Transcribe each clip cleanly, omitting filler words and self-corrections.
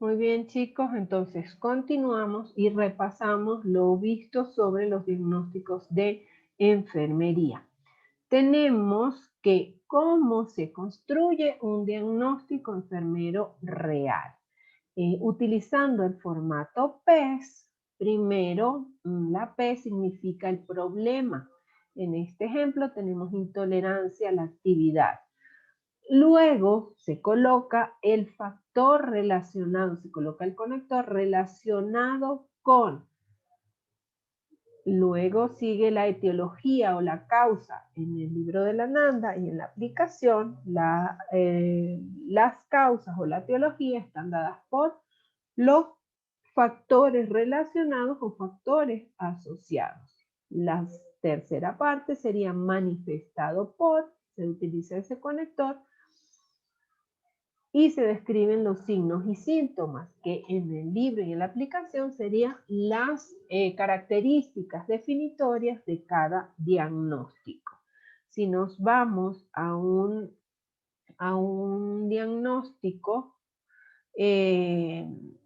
Muy bien, chicos, entonces continuamos y repasamos lo visto sobre los diagnósticos de enfermería. Tenemos que cómo se construye un diagnóstico enfermero real. Utilizando el formato PES, primero la P significa el problema. En este ejemplo tenemos intolerancia a la actividad. Luego se coloca el factor relacionado, se coloca el conector relacionado con. Luego sigue la etiología o la causa. En el libro de la Nanda y en la aplicación, las causas o la etiología están dadas por los factores relacionados o factores asociados. La tercera parte sería manifestado por, se utiliza ese conector, y se describen los signos y síntomas, que en el libro y en la aplicación serían las características definitorias de cada diagnóstico. Si nos vamos a un diagnóstico en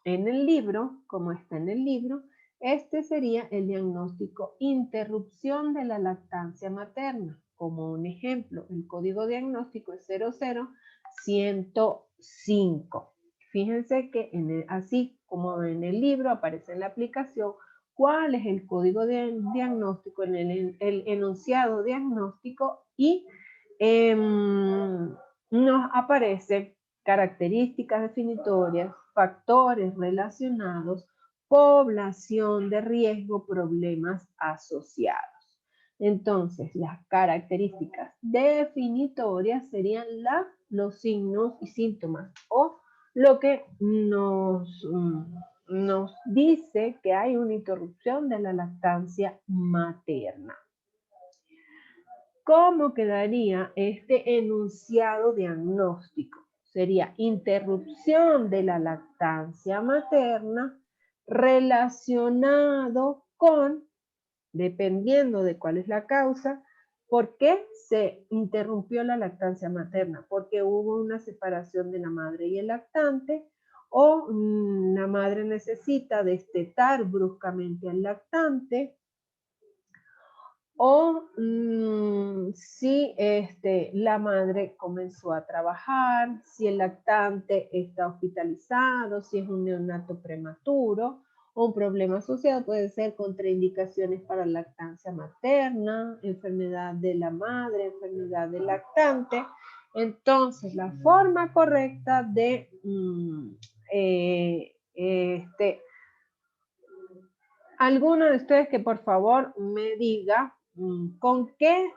el libro, como está en el libro, este sería el diagnóstico interrupción de la lactancia materna. Como un ejemplo, el código diagnóstico es 00105. Fíjense que así como en el libro aparece en la aplicación cuál es el código de diagnóstico en el enunciado diagnóstico y nos aparece características definitorias, factores relacionados, población de riesgo, problemas asociados. Entonces, las características definitorias serían los signos y síntomas o lo que nos dice que hay una interrupción de la lactancia materna. ¿Cómo quedaría este enunciado diagnóstico? Sería interrupción de la lactancia materna relacionado con, dependiendo de cuál es la causa, ¿por qué se interrumpió la lactancia materna? Porque hubo una separación de la madre y el lactante, o la madre necesita destetar bruscamente al lactante, o si la madre comenzó a trabajar, si el lactante está hospitalizado, si es un neonato prematuro, o un problema asociado puede ser contraindicaciones para lactancia materna, enfermedad de la madre, enfermedad del lactante. Entonces, la forma correcta de alguno de ustedes que por favor me diga con qué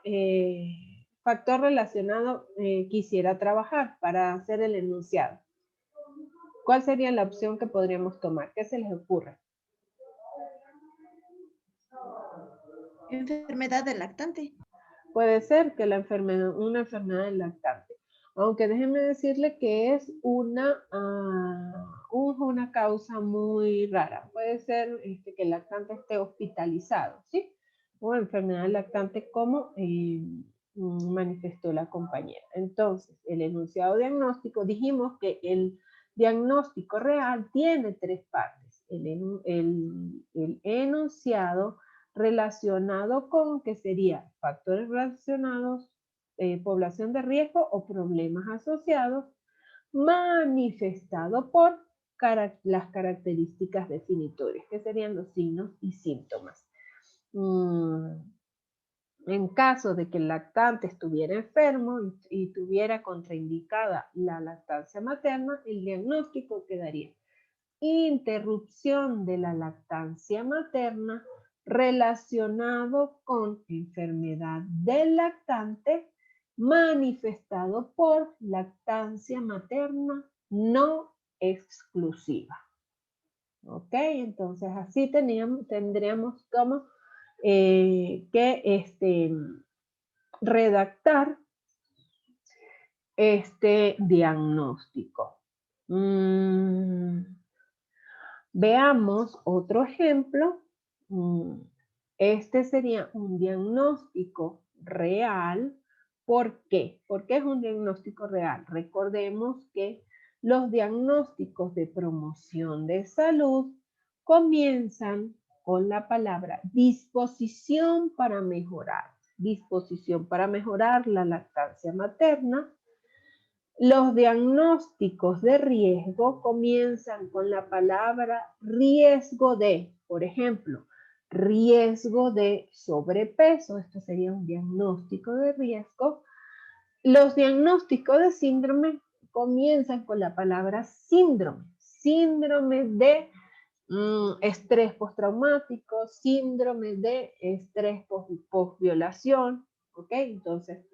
factor relacionado quisiera trabajar para hacer el enunciado. ¿Cuál sería la opción que podríamos tomar? ¿Qué se les ocurre? Enfermedad del lactante. Puede ser que una enfermedad del lactante. Aunque déjenme decirle que es una causa muy rara. Puede ser que el lactante esté hospitalizado, ¿sí? O enfermedad del lactante como manifestó la compañera. Entonces, el enunciado diagnóstico, dijimos que el diagnóstico real tiene tres partes. El enunciado relacionado con, que sería factores relacionados, población de riesgo o problemas asociados, manifestado por las características definitorias, que serían los signos y síntomas. En caso de que el lactante estuviera enfermo y tuviera contraindicada la lactancia materna, el diagnóstico quedaría interrupción de la lactancia materna relacionado con enfermedad del lactante manifestado por lactancia materna no exclusiva. ¿Ok? Entonces así tendríamos como que redactar este diagnóstico. Veamos otro ejemplo. Este sería un diagnóstico real. ¿Por qué? ¿Por qué es un diagnóstico real? Recordemos que Los diagnósticos de promoción de salud comienzan con la palabra disposición para mejorar. Disposición para mejorar la lactancia materna. Los diagnósticos de riesgo comienzan con la palabra riesgo de, por ejemplo, riesgo de sobrepeso. Esto sería un diagnóstico de riesgo. Los diagnósticos de síndrome comienzan con la palabra síndrome. Síndrome de estrés postraumático, síndrome de estrés post-violación, ¿ok? Entonces,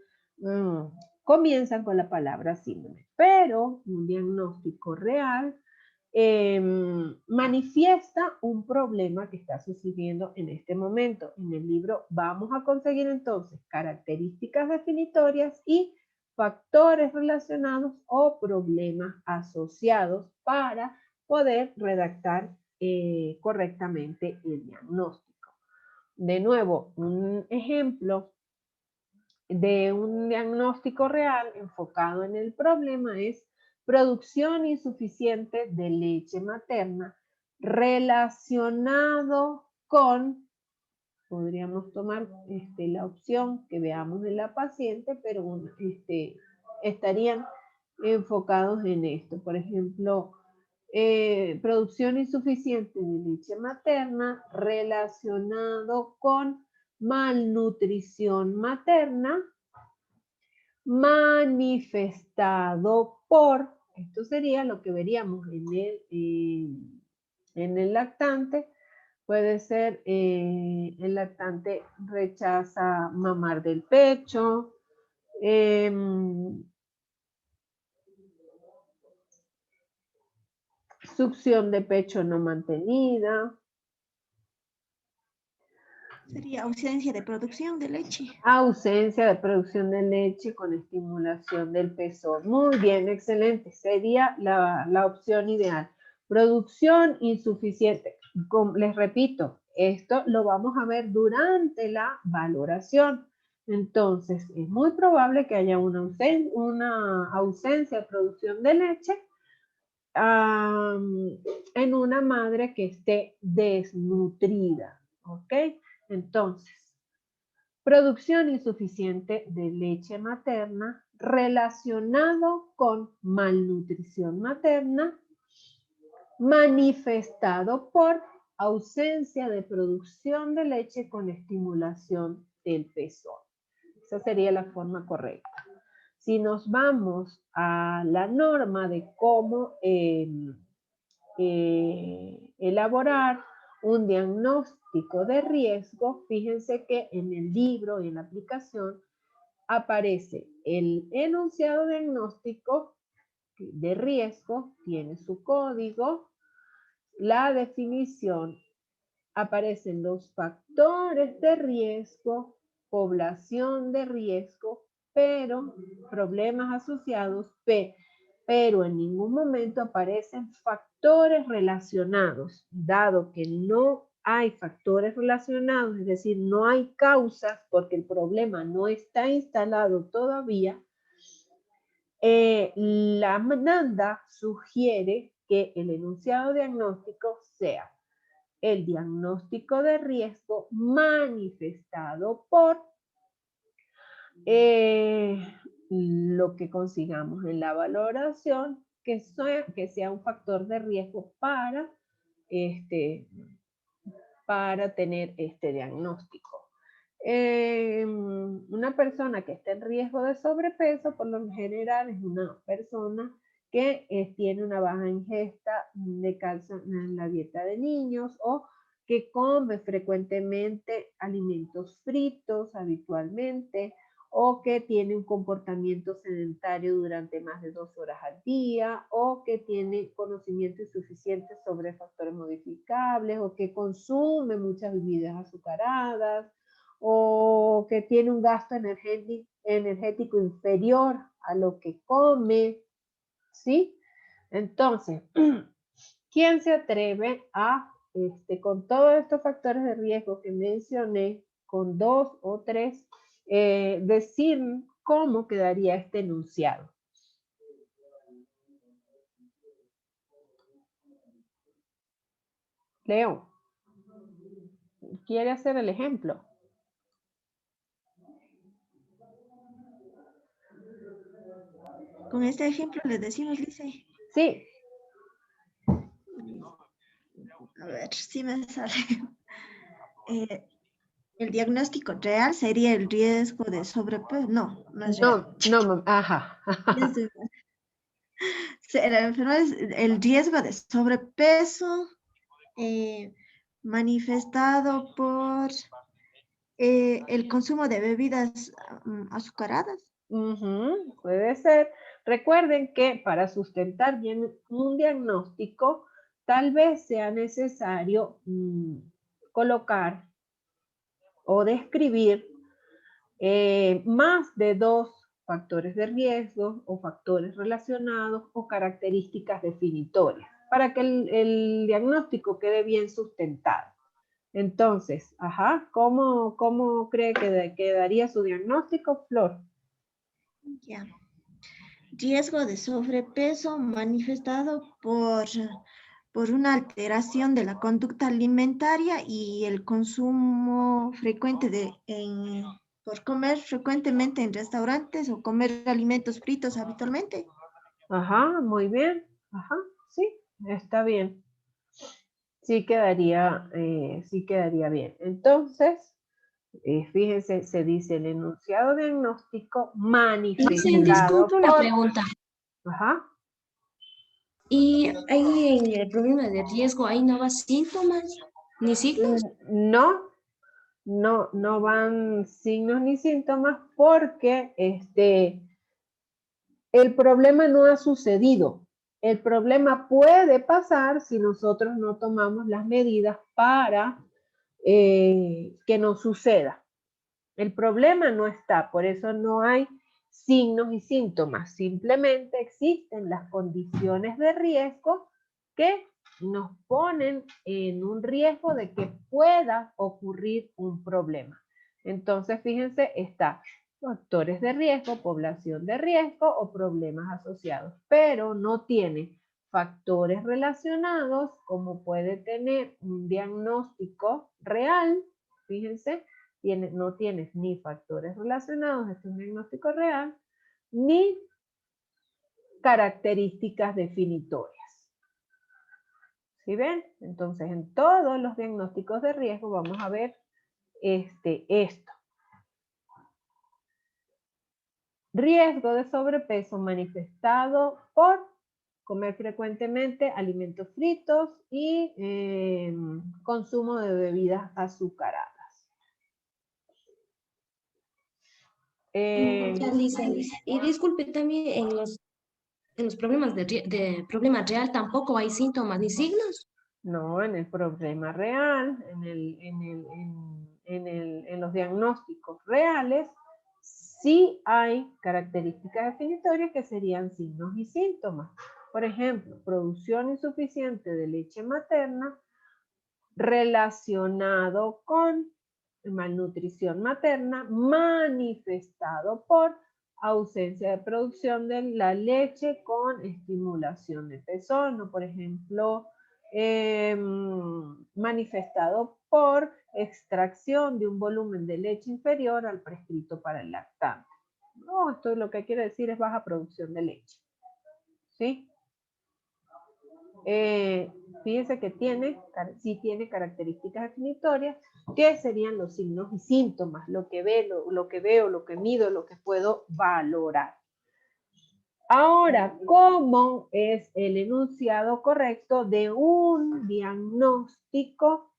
comienzan con la palabra síndrome, pero un diagnóstico real manifiesta un problema que está sucediendo en este momento. En el libro vamos a conseguir entonces características definitorias y factores relacionados o problemas asociados para poder redactar correctamente el diagnóstico. De nuevo, un ejemplo de un diagnóstico real enfocado en el problema es producción insuficiente de leche materna relacionado con, podríamos tomar la opción que veamos en la paciente, pero estarían enfocados en esto. Por ejemplo, producción insuficiente de leche materna relacionado con malnutrición materna manifestado por, esto sería lo que veríamos en el lactante, puede ser el lactante rechaza mamar del pecho, succión de pecho no mantenida. Sería ausencia de producción de leche. Ausencia de producción de leche con estimulación del pezón. Muy bien, excelente. Sería la opción ideal. Producción insuficiente. Les repito, esto lo vamos a ver durante la valoración. Entonces, es muy probable que haya una ausencia de producción de leche en una madre que esté desnutrida. ¿Ok? Entonces, producción insuficiente de leche materna relacionado con malnutrición materna manifestado por ausencia de producción de leche con estimulación del pezón. Esa sería la forma correcta. Si nos vamos a la norma de cómo elaborar un diagnóstico de riesgo, fíjense que en el libro y en la aplicación aparece el enunciado diagnóstico de riesgo, tiene su código, la definición, aparecen los factores de riesgo, población de riesgo, pero problemas asociados, pero en ningún momento aparecen factores relacionados, dado que no hay factores relacionados, es decir, no hay causas porque el problema no está instalado todavía. La NANDA sugiere que el enunciado diagnóstico sea el diagnóstico de riesgo manifestado por lo que consigamos en la valoración, que sea un factor de riesgo para tener este diagnóstico. Una persona que esté en riesgo de sobrepeso, por lo general, es una persona que tiene una baja ingesta de calcio en la dieta de niños o que come frecuentemente alimentos fritos habitualmente o que tiene un comportamiento sedentario durante más de 2 horas al día o que tiene conocimiento insuficiente sobre factores modificables o que consume muchas bebidas azucaradas o que tiene un gasto energético inferior a lo que come, ¿sí? Entonces, ¿quién se atreve a, con todos estos factores de riesgo que mencioné, con 2 o 3, decir cómo quedaría este enunciado? Leo, ¿quiere hacer el ejemplo? Con este ejemplo le decimos, dice. Sí. A ver si me sale. El diagnóstico real sería el riesgo de sobrepeso. No, no es real. No, ajá. La enfermedad es el riesgo de sobrepeso manifestado por el consumo de bebidas azucaradas. Puede ser. Recuerden que para sustentar bien un diagnóstico, tal vez sea necesario colocar o describir más de 2 factores de riesgo o factores relacionados o características definitorias para que el diagnóstico quede bien sustentado. Entonces, ¿cómo cree que quedaría su diagnóstico, Flor? Ya. Riesgo de sobrepeso manifestado por una alteración de la conducta alimentaria y el consumo frecuente por comer frecuentemente en restaurantes o comer alimentos fritos habitualmente. Muy bien. Sí, está bien. Sí quedaría bien. Entonces, fíjense, se dice el enunciado diagnóstico manifestado. Disculpe una pregunta. Ajá. ¿Y ahí en el problema de riesgo, ahí no va síntomas ni signos? No van signos ni síntomas porque el problema no ha sucedido. El problema puede pasar si nosotros no tomamos las medidas para que no suceda. El problema no está, por eso no hay signos y síntomas. Simplemente existen las condiciones de riesgo que nos ponen en un riesgo de que pueda ocurrir un problema. Entonces, fíjense, está factores de riesgo, población de riesgo o problemas asociados, pero no tiene factores relacionados como puede tener un diagnóstico real, fíjense, no tienes ni factores relacionados, este es un diagnóstico real, ni características definitorias. ¿Sí ven? Entonces, en todos los diagnósticos de riesgo vamos a ver esto. Riesgo de sobrepeso manifestado por comer frecuentemente alimentos fritos y consumo de bebidas azucaradas. Y disculpe, también en los problemas de problema real tampoco hay síntomas ni signos. No, en el problema real, en los diagnósticos reales, sí hay características definitorias que serían signos y síntomas. Por ejemplo, producción insuficiente de leche materna relacionado con malnutrición materna manifestado por ausencia de producción de la leche con estimulación de pezón, o por ejemplo, manifestado por extracción de un volumen de leche inferior al prescrito para el lactante. No, esto lo que quiere decir es baja producción de leche. ¿Sí? Fíjense que sí tiene características definitorias, que serían los signos y síntomas, lo que veo, lo que mido, lo que puedo valorar. Ahora, ¿cómo es el enunciado correcto de un diagnóstico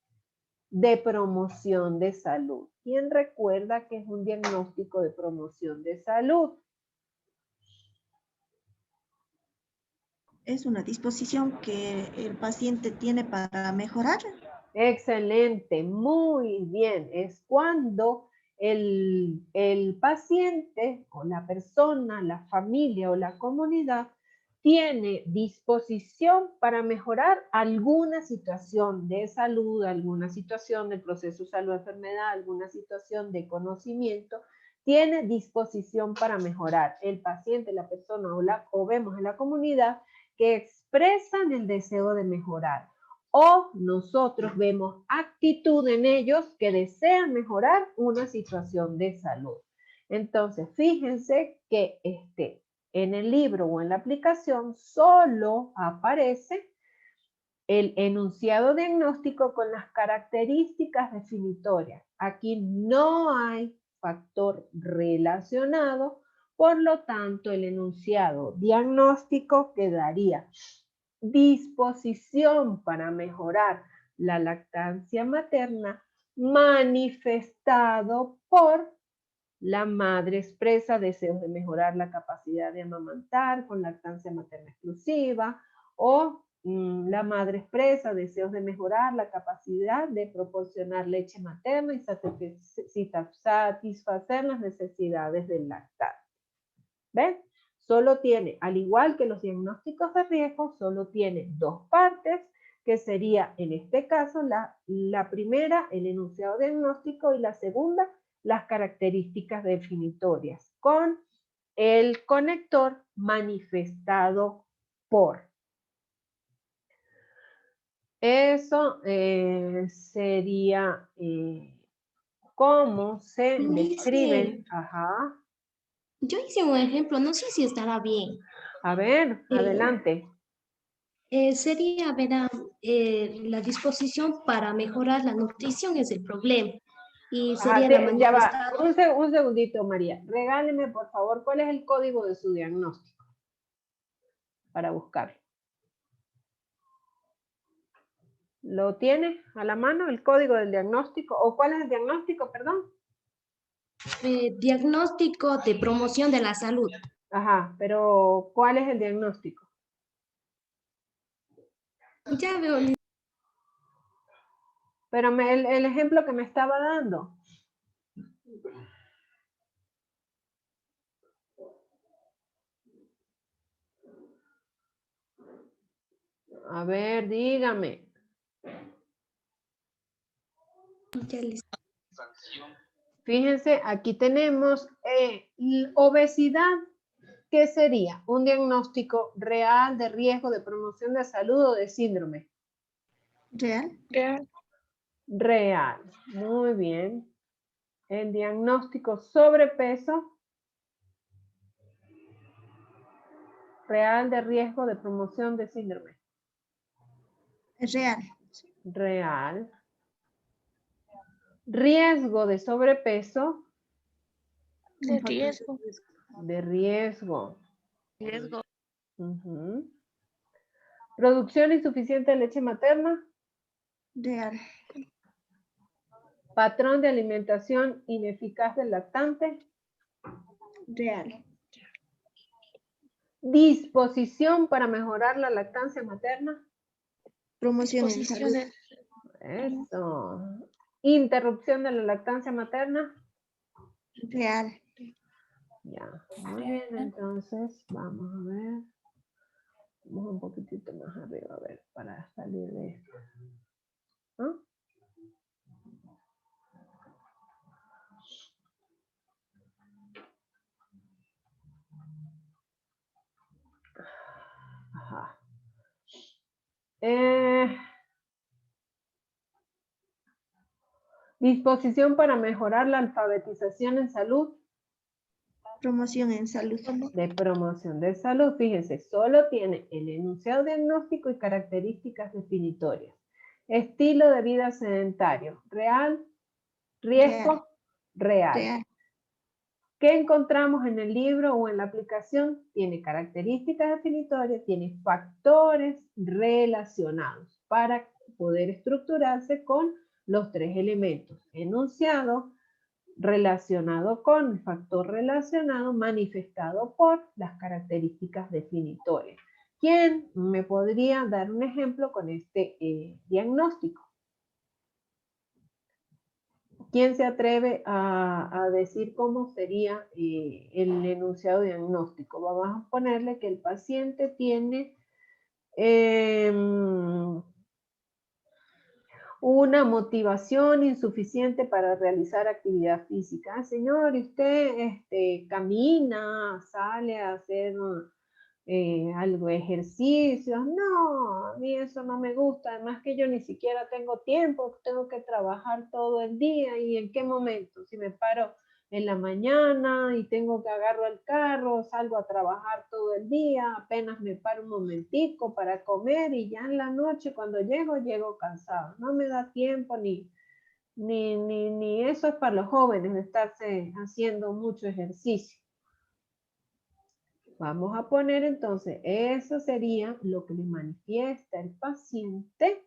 de promoción de salud? ¿Quién recuerda que es un diagnóstico de promoción de salud? Es una disposición que el paciente tiene para mejorar. Excelente, muy bien. Es cuando el paciente o la persona, la familia o la comunidad tiene disposición para mejorar alguna situación de salud, alguna situación del proceso salud-enfermedad, alguna situación de conocimiento, tiene disposición para mejorar. El paciente, la persona o vemos en la comunidad que expresan el deseo de mejorar. O nosotros vemos actitud en ellos que desean mejorar una situación de salud. Entonces, fíjense que en el libro o en la aplicación solo aparece el enunciado diagnóstico con las características definitorias. Aquí no hay factor relacionado, por lo tanto, el enunciado diagnóstico quedaría: disposición para mejorar la lactancia materna manifestado por la madre expresa deseos de mejorar la capacidad de amamantar con lactancia materna exclusiva, o la madre expresa deseos de mejorar la capacidad de proporcionar leche materna y satisfacer las necesidades del lactante. ¿Ven? Solo tiene, al igual que los diagnósticos de riesgo, solo tiene dos partes, que sería en este caso la primera, el enunciado diagnóstico, y la segunda, las características definitorias, con el conector manifestado por. Eso sería cómo se describen. Ajá. Yo hice un ejemplo, no sé si estará bien. A ver, adelante. Sería, ¿verdad? La disposición para mejorar la nutrición es el problema. Y sería la Ya va, manifestada. un segundito, María. Regáleme, por favor, ¿cuál es el código de su diagnóstico? Para buscarlo. ¿Lo tiene a la mano el código del diagnóstico? ¿O cuál es el diagnóstico, perdón? Diagnóstico de promoción de la salud. Ajá, pero ¿cuál es el diagnóstico? Ya veo. Pero el ejemplo que me estaba dando. A ver, dígame. Ya listo. Fíjense, aquí tenemos obesidad. ¿Qué sería? Un diagnóstico real de riesgo de promoción de salud o de síndrome. Real. Real. Muy bien. El diagnóstico sobrepeso. Real de riesgo de promoción de síndrome. Real. Real. Riesgo de sobrepeso. De riesgo. De riesgo. Uh-huh. Producción insuficiente de leche materna. Real. Patrón de alimentación ineficaz del lactante. Real. Disposición para mejorar la lactancia materna. Promoción en salud. Eso. Interrupción de la lactancia materna. Real. Ya. Muy bien, entonces vamos a ver. Vamos un poquitito más arriba, a ver, para salir de esto. ¿No? Ajá. Disposición para mejorar la alfabetización en salud. Promoción en salud. De promoción de salud, fíjense, solo tiene el enunciado diagnóstico y características definitorias. Estilo de vida sedentario, real, riesgo, real. Real. ¿Qué encontramos en el libro o en la aplicación? Tiene características definitorias, tiene factores relacionados para poder estructurarse con los tres elementos: enunciado, relacionado con el factor relacionado, manifestado por las características definitorias. ¿Quién me podría dar un ejemplo con este diagnóstico? ¿Quién se atreve a decir cómo sería el enunciado diagnóstico? Vamos a ponerle que el paciente tiene una motivación insuficiente para realizar actividad física. Señor, usted camina, sale a hacer algo de ejercicio. No, a mí eso no me gusta. Además que yo ni siquiera tengo tiempo, tengo que trabajar todo el día. ¿Y en qué momento? Si me paro en la mañana y tengo que agarro el carro, salgo a trabajar todo el día, apenas me paro un momentico para comer y ya en la noche cuando llego cansado. No me da tiempo ni eso es para los jóvenes de estarse haciendo mucho ejercicio. Vamos a poner entonces, eso sería lo que le manifiesta el paciente.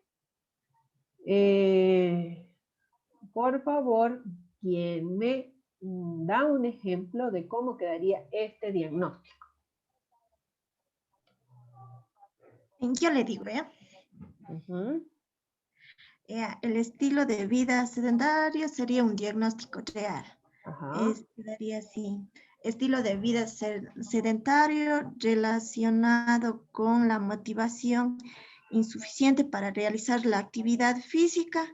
Por favor, ¿quién me da un ejemplo de cómo quedaría este diagnóstico? Yo le digo, ¿ya? El estilo de vida sedentario sería un diagnóstico real. Quedaría así. Estilo de vida sedentario relacionado con la motivación insuficiente para realizar la actividad física,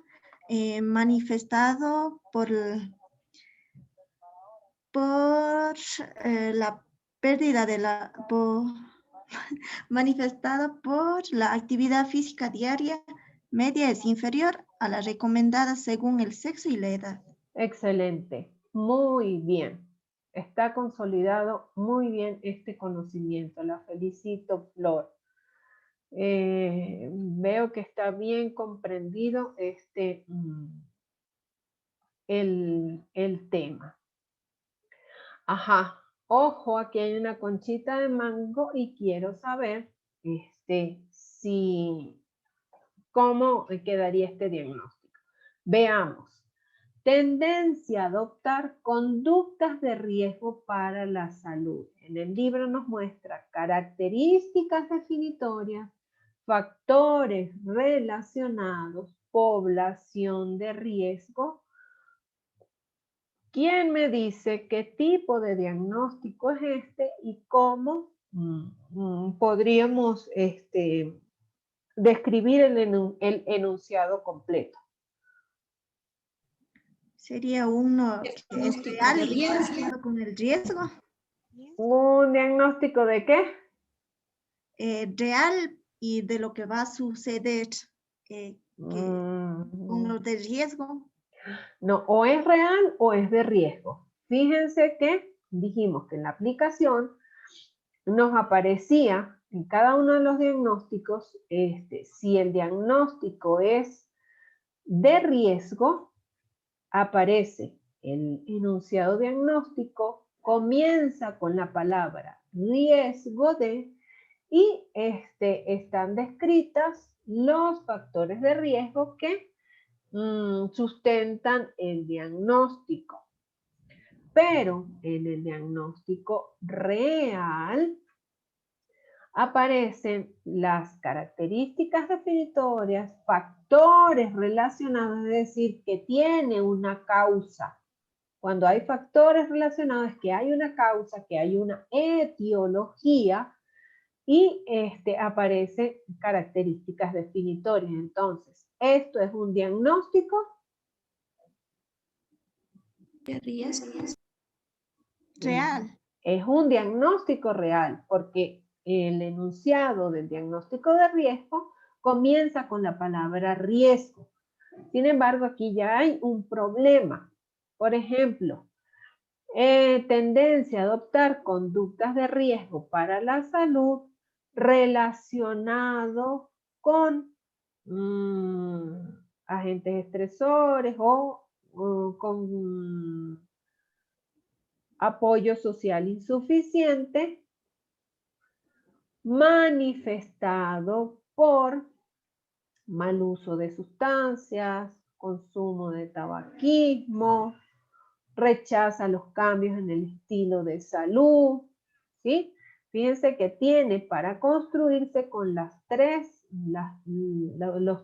manifestado por la pérdida de la... manifestado por la actividad física diaria media es inferior a la recomendada según el sexo y la edad. Excelente, muy bien. Está consolidado muy bien este conocimiento. La felicito, Flor. Veo que está bien comprendido el tema. Ajá, ojo, aquí hay una conchita de mango y quiero saber cómo quedaría este diagnóstico. Veamos. Tendencia a adoptar conductas de riesgo para la salud. En el libro nos muestra características definitorias, factores relacionados, población de riesgo. ¿Quién me dice qué tipo de diagnóstico es este y cómo podríamos describir el enunciado completo? Sería uno que es real y relacionado con el riesgo. ¿Un diagnóstico de qué? Real y de lo que va a suceder con lo de riesgo. No, o es real o es de riesgo. Fíjense que dijimos que en la aplicación nos aparecía en cada uno de los diagnósticos, si el diagnóstico es de riesgo, aparece el enunciado diagnóstico, comienza con la palabra riesgo de, y están descritas los factores de riesgo que sustentan el diagnóstico. Pero en el diagnóstico real aparecen las características definitorias, factores relacionados, es decir, que tiene una causa. Cuando hay factores relacionados es que hay una causa, que hay una etiología y aparecen características definitorias. Entonces, esto es un diagnóstico ¿De riesgo? Real. Es un diagnóstico real porque el enunciado del diagnóstico de riesgo comienza con la palabra riesgo. Sin embargo, aquí ya hay un problema. Por ejemplo, tendencia a adoptar conductas de riesgo para la salud relacionado con agentes estresores o con apoyo social insuficiente manifestado por mal uso de sustancias, consumo de tabaquismo, rechaza los cambios en el estilo de salud, ¿sí? Fíjense que tiene para construirse con los tres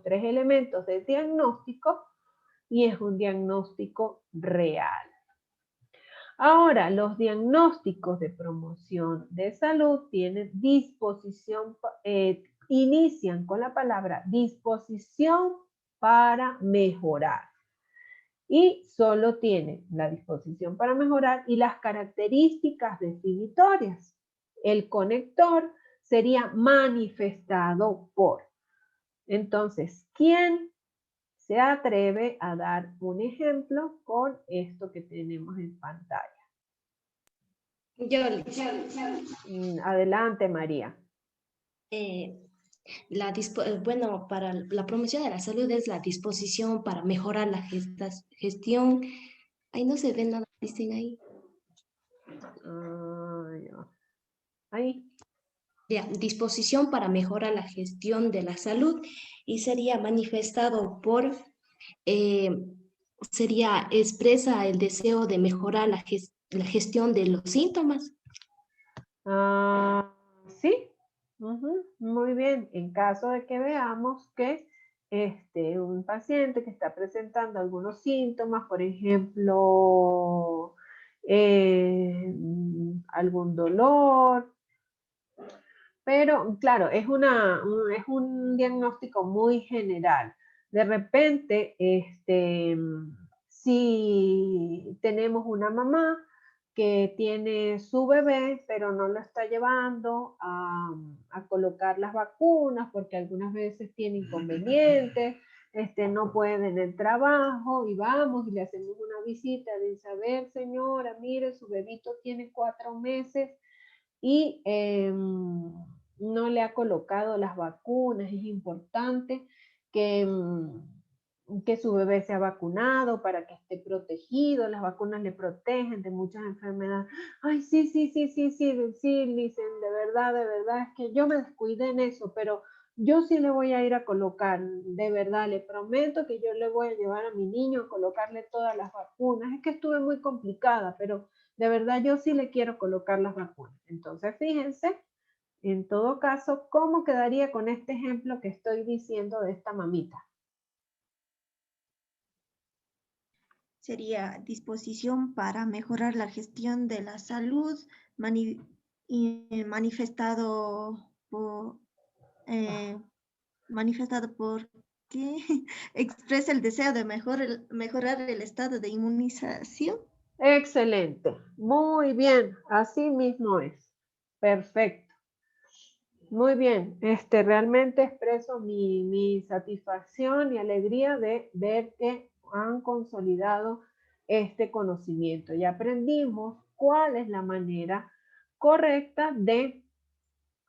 elementos de diagnóstico y es un diagnóstico real. Ahora, los diagnósticos de promoción de salud tienen disposición, inician con la palabra disposición para mejorar. Y solo tienen la disposición para mejorar y las características definitorias. El conector sería manifestado por. Entonces, ¿quién se atreve a dar un ejemplo con esto que tenemos en pantalla? Yo, Adelante, María. Bueno, para la promoción de la salud es la disposición para mejorar la gestión. Ahí no se ve nada, dicen ahí. Ahí. Ya, disposición para mejorar la gestión de la salud y sería manifestado por, sería expresa el deseo de mejorar la gestión de los síntomas. Sí, muy bien. En caso de que veamos que un paciente que está presentando algunos síntomas, por ejemplo, algún dolor, pero claro, es un diagnóstico muy general. De repente, si tenemos una mamá que tiene su bebé, pero no lo está llevando a colocar las vacunas porque algunas veces tiene inconvenientes, no puede en el trabajo y vamos y le hacemos una visita de saber, señora, mire, su bebito tiene 4 meses y no le ha colocado las vacunas. Es importante que su bebé sea vacunado para que esté protegido. Las vacunas le protegen de muchas enfermedades. Ay, sí, dicen, de verdad, es que yo me descuidé en eso, pero yo sí le voy a ir a colocar, de verdad, le prometo que yo le voy a llevar a mi niño a colocarle todas las vacunas. Es que estuve muy complicada, pero de verdad yo sí le quiero colocar las vacunas. Entonces, fíjense, en todo caso, ¿cómo quedaría con este ejemplo que estoy diciendo de esta mamita? Sería disposición para mejorar la gestión de la salud, manifestado por que expresa el deseo de mejorar el estado de inmunización. Excelente, muy bien, así mismo es. Perfecto. Muy bien, realmente expreso mi satisfacción y alegría de ver que han consolidado este conocimiento y aprendimos cuál es la manera correcta de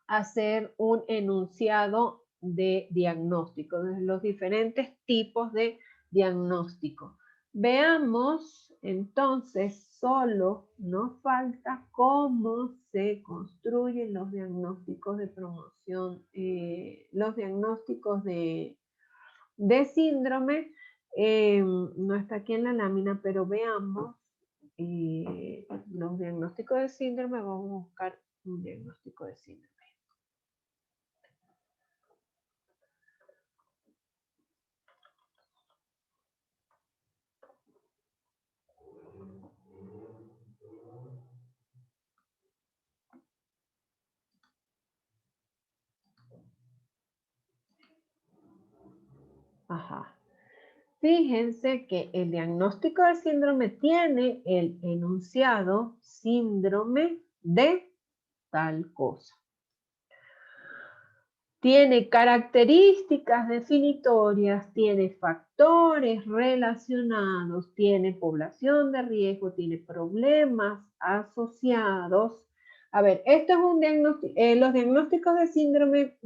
hacer un enunciado de diagnóstico, de los diferentes tipos de diagnóstico. Veamos entonces, solo nos falta cómo se construyen los diagnósticos de promoción, los diagnósticos de síndrome. No está aquí en la lámina, pero veamos los diagnósticos de síndrome. Vamos a buscar un diagnóstico de síndrome. Ajá. Fíjense que el diagnóstico de síndrome tiene el enunciado síndrome de tal cosa. Tiene características definitorias, tiene factores relacionados, tiene población de riesgo, tiene problemas asociados. A ver, esto es un diagnóstico. Los diagnósticos de síndrome,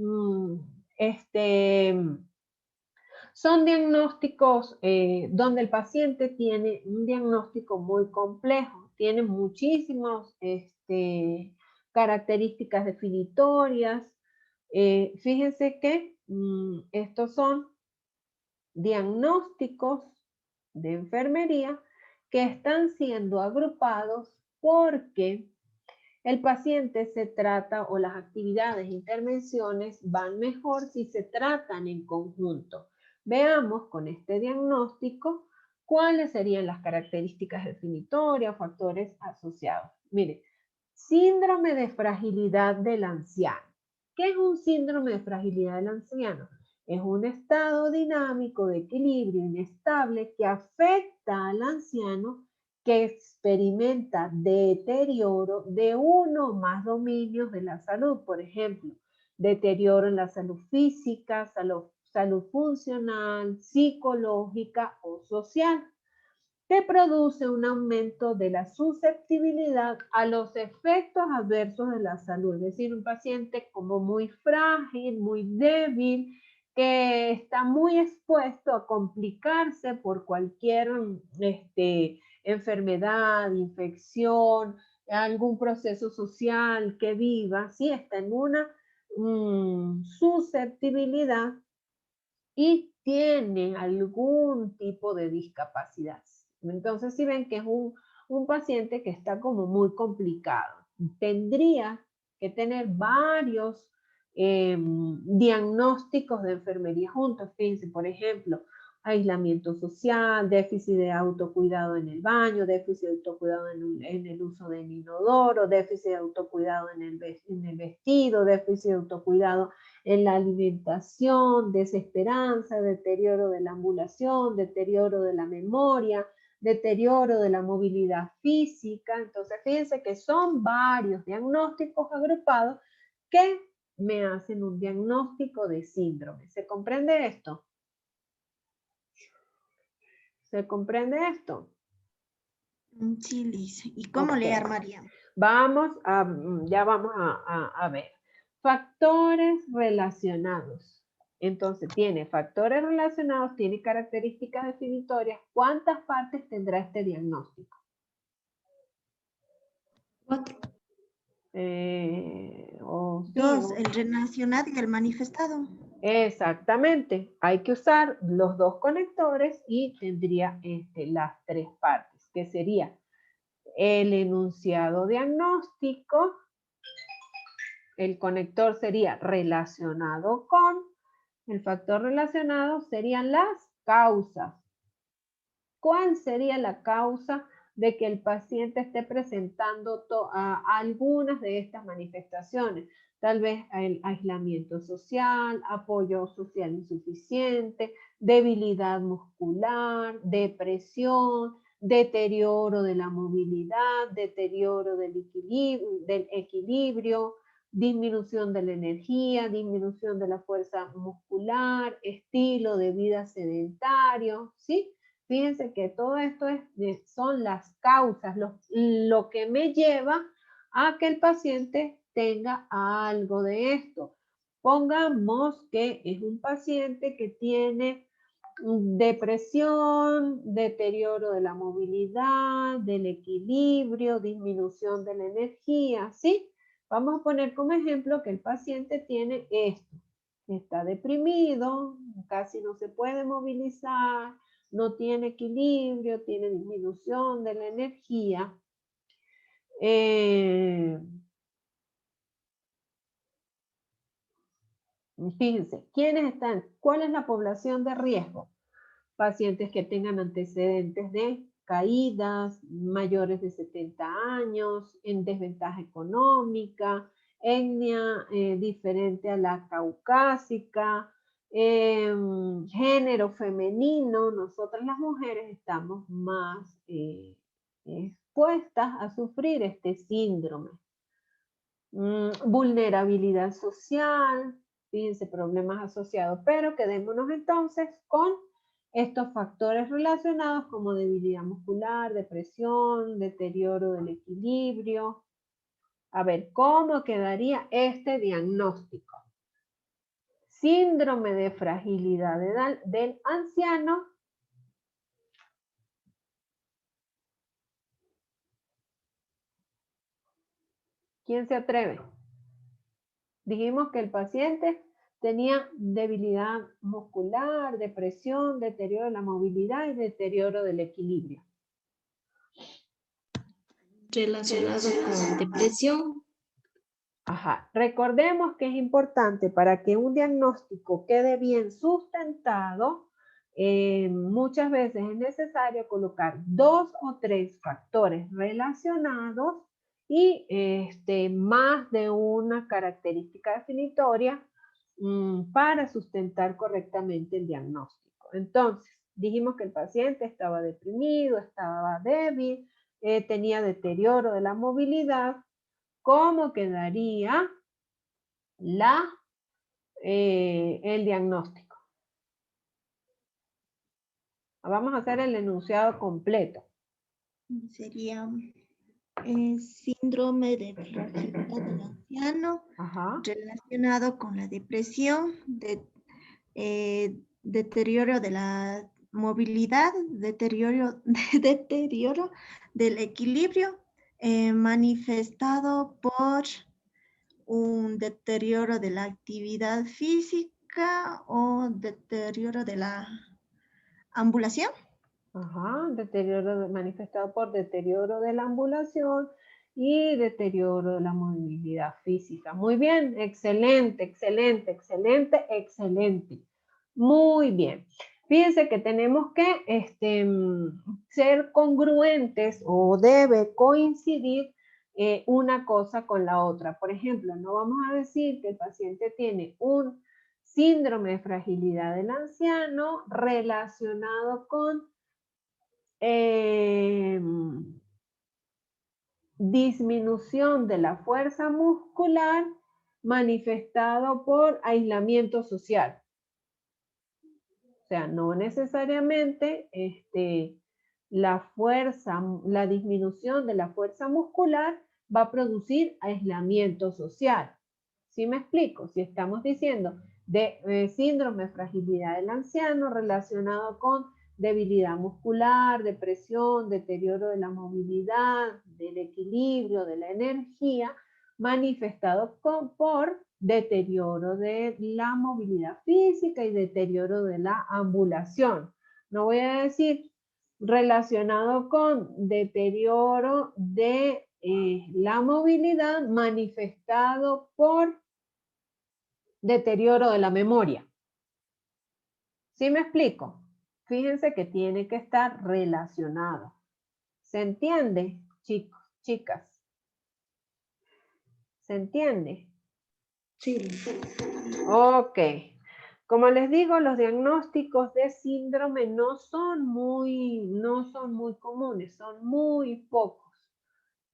son diagnósticos donde el paciente tiene un diagnóstico muy complejo, tiene muchísimas características definitorias. Fíjense que estos son diagnósticos de enfermería que están siendo agrupados porque el paciente se trata o las actividades e intervenciones van mejor si se tratan en conjunto. Veamos con este diagnóstico cuáles serían las características definitorias, factores asociados. Mire, síndrome de fragilidad del anciano. ¿Qué es un síndrome de fragilidad del anciano? Es un estado dinámico de equilibrio inestable que afecta al anciano que experimenta deterioro de uno o más dominios de la salud. Por ejemplo, deterioro en la salud física, salud funcional, psicológica o social, que produce un aumento de la susceptibilidad a los efectos adversos de la salud. Es decir, un paciente como muy frágil, muy débil, que está muy expuesto a complicarse por cualquier enfermedad, infección, algún proceso social que viva, ¿sí? Está en una susceptibilidad y tiene algún tipo de discapacidad. Entonces, si ven que es un paciente que está como muy complicado, tendría que tener varios diagnósticos de enfermería juntos. Fíjense, por ejemplo, aislamiento social, déficit de autocuidado en el baño, déficit de autocuidado en el uso del inodoro, déficit de autocuidado en el vestido, déficit de autocuidado en la alimentación, desesperanza, deterioro de la ambulación, deterioro de la memoria, deterioro de la movilidad física. Entonces, fíjense que son varios diagnósticos agrupados que me hacen un diagnóstico de síndrome. ¿Se comprende esto? ¿Se comprende esto? Sí, Liz. ¿Y cómo le armaríamos? Ya vamos a ver. Factores relacionados. Entonces, tiene factores relacionados, tiene características definitorias. ¿Cuántas partes tendrá este diagnóstico? 4. Dos, el relacionado y el manifestado. Exactamente. Hay que usar los dos conectores y tendría las tres partes, que sería el enunciado diagnóstico. El conector sería relacionado con, el factor relacionado serían las causas. ¿Cuál sería la causa de que el paciente esté presentando algunas de estas manifestaciones? Tal vez el aislamiento social, apoyo social insuficiente, debilidad muscular, depresión, deterioro de la movilidad, deterioro del equilibrio, disminución de la energía, disminución de la fuerza muscular, estilo de vida sedentario, ¿sí? Fíjense que todo esto son las causas, lo que me lleva a que el paciente tenga algo de esto. Pongamos que es un paciente que tiene depresión, deterioro de la movilidad, del equilibrio, disminución de la energía, ¿sí? Vamos a poner como ejemplo que el paciente tiene esto. Está deprimido, casi no se puede movilizar, no tiene equilibrio, tiene disminución de la energía. Fíjense, ¿quiénes están? ¿Cuál es la población de riesgo? Pacientes que tengan antecedentes de caídas, mayores de 70 años, en desventaja económica, etnia diferente a la caucásica, género femenino. Nosotras las mujeres estamos más expuestas a sufrir este síndrome. Vulnerabilidad social, fíjense, problemas asociados, pero quedémonos entonces con estos factores relacionados como debilidad muscular, depresión, deterioro del equilibrio. A ver, ¿cómo quedaría este diagnóstico? Síndrome de fragilidad del anciano. ¿Quién se atreve? Dijimos que el paciente tenía debilidad muscular, depresión, deterioro de la movilidad y deterioro del equilibrio. Relacionado con depresión. Ajá. Recordemos que es importante para que un diagnóstico quede bien sustentado, muchas veces es necesario colocar 2 o 3 factores relacionados y más de una característica definitoria para sustentar correctamente el diagnóstico. Entonces, dijimos que el paciente estaba deprimido, estaba débil, tenía deterioro de la movilidad. ¿Cómo quedaría la el diagnóstico. Vamos a hacer el enunciado completo. Sería síndrome de fragilidad del anciano. Ajá. Relacionado con la depresión, deterioro de la movilidad, deterioro del equilibrio, manifestado por un deterioro de la actividad física o deterioro de la ambulación. Ajá, deterioro manifestado por deterioro de la ambulación y deterioro de la movilidad física. Muy bien, excelente, excelente, excelente, excelente. Muy bien. Fíjense que tenemos que ser congruentes o debe coincidir una cosa con la otra. Por ejemplo, no vamos a decir que el paciente tiene un síndrome de fragilidad del anciano relacionado con disminución de la fuerza muscular manifestado por aislamiento social. O sea, no necesariamente la disminución de la fuerza muscular va a producir aislamiento social. ¿Sí me explico? Si estamos diciendo de síndrome de fragilidad del anciano relacionado con debilidad muscular, depresión, deterioro de la movilidad, del equilibrio, de la energía, manifestado por deterioro de la movilidad física y deterioro de la ambulación. No voy a decir relacionado con deterioro de la movilidad manifestado por deterioro de la memoria. ¿Sí me explico? Fíjense que tiene que estar relacionado. ¿Se entiende, chicos, chicas? ¿Se entiende? Sí. Ok. Como les digo, los diagnósticos de síndrome no son muy comunes, son muy pocos.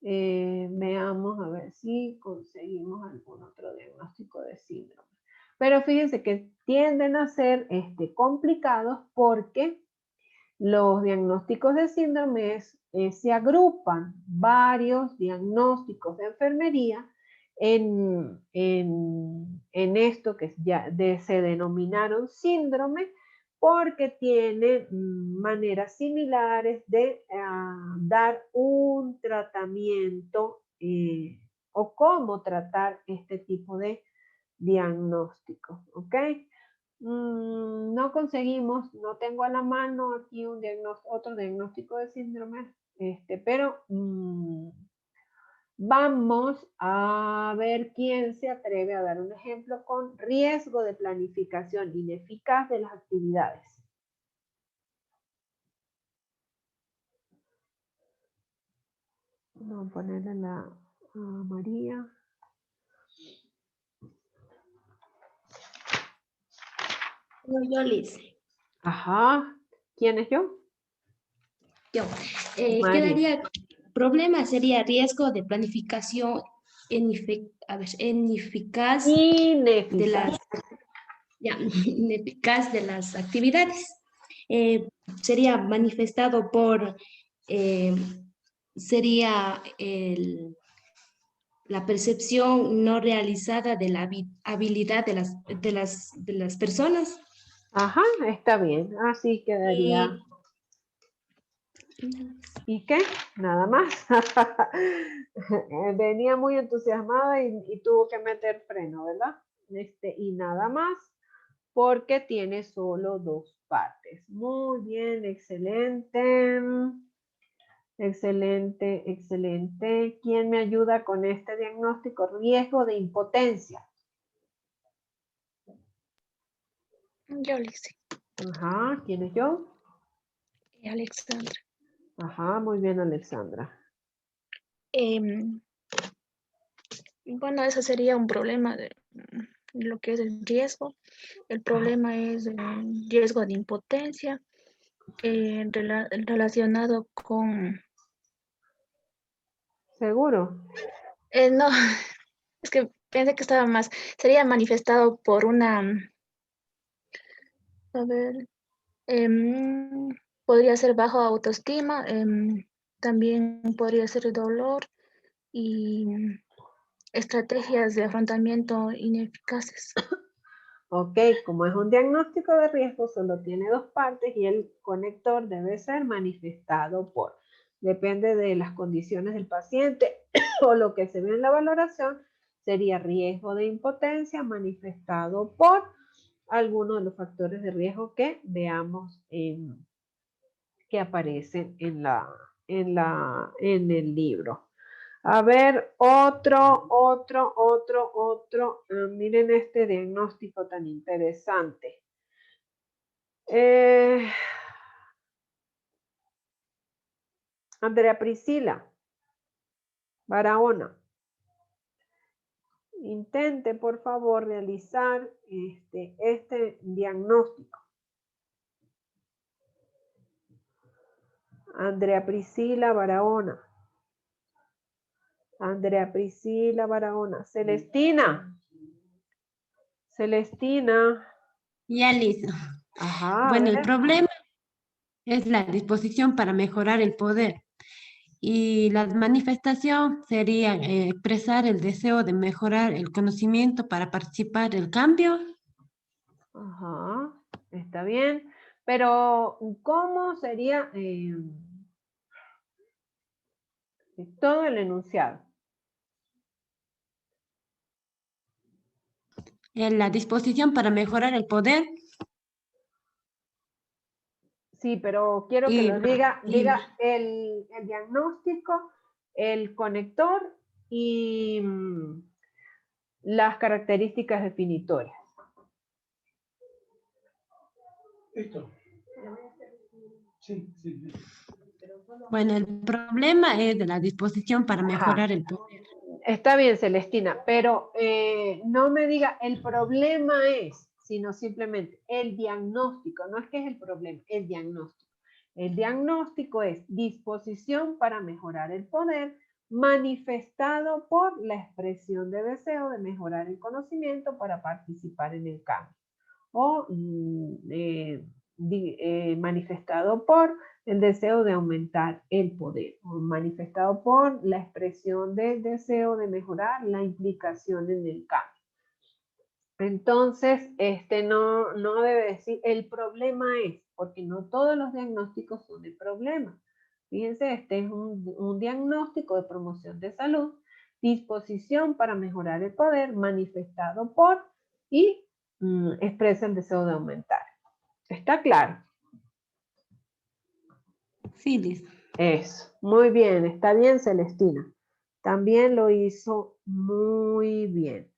Veamos a ver si conseguimos algún otro diagnóstico de síndrome. Pero fíjense que tienden a ser complicados porque los diagnósticos de síndrome se agrupan varios diagnósticos de enfermería en esto que ya se denominaron síndrome porque tienen maneras similares de dar un tratamiento o cómo tratar este tipo de diagnóstico, ¿ok? No conseguimos, no tengo a la mano aquí otro diagnóstico de síndrome, pero vamos a ver quién se atreve a dar un ejemplo con riesgo de planificación ineficaz de las actividades. Vamos a ponerle a María. Yo, Liz. Ajá. ¿Quién es yo? Yo. Quedaría, problema sería riesgo de planificación ineficaz de las actividades. Sería manifestado por, la percepción no realizada de la habilidad de las personas. Ajá, está bien. Así quedaría. ¿Y qué? Nada más. Venía muy entusiasmada y tuvo que meter freno, ¿verdad? Y nada más porque tiene solo 2 partes. Muy bien, excelente. Excelente, excelente. ¿Quién me ayuda con este diagnóstico? Riesgo de impotencia. Yo, Liz. Ajá, ¿quién es yo? Alexandra. Ajá, muy bien, Alexandra. Bueno, ese sería un problema de lo que es el riesgo. El problema es el riesgo de impotencia relacionado con... ¿Seguro? No, es que pensé que estaba más, sería manifestado por una, a ver, em, podría ser bajo autoestima, también podría ser dolor y estrategias de afrontamiento ineficaces. Ok, como es un diagnóstico de riesgo, solo tiene dos partes y el conector debe ser manifestado por. Depende de las condiciones del paciente o lo que se ve en la valoración, sería riesgo de impotencia manifestado por algunos de los factores de riesgo que veamos que aparecen en el libro. A ver, otro. Miren este diagnóstico tan interesante. Andrea Priscila Barahona. Intente, por favor, realizar este diagnóstico. Andrea Priscila Barahona. Andrea Priscila Barahona. Celestina. Ya listo. Ajá, Bueno, el problema es la disposición para mejorar el poder. Y la manifestación sería expresar el deseo de mejorar el conocimiento para participar en el cambio. Ajá, está bien. Pero, ¿cómo sería todo el enunciado? La disposición para mejorar el poder. Sí, pero quiero que lo diga el diagnóstico, el conector y las características definitorias. Esto. Sí. Bueno, el problema es de la disposición para mejorar el poder. Está bien, Celestina, pero no me diga el problema es, sino simplemente el diagnóstico. No es que es el problema, el diagnóstico. El diagnóstico es disposición para mejorar el poder manifestado por la expresión de deseo de mejorar el conocimiento para participar en el cambio. O manifestado por el deseo de aumentar el poder, o manifestado por la expresión del deseo de mejorar la implicación en el cambio. Entonces, no debe decir el problema es, porque no todos los diagnósticos son de problema. Fíjense, este es un diagnóstico de promoción de salud, disposición para mejorar el poder manifestado por y expresa el deseo de aumentar. ¿Está claro? Sí, listo. Eso, muy bien, está bien, Celestina. También lo hizo muy bien.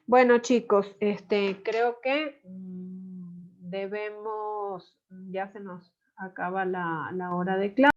Bueno, chicos, creo que debemos, ya se nos acaba la hora de clase.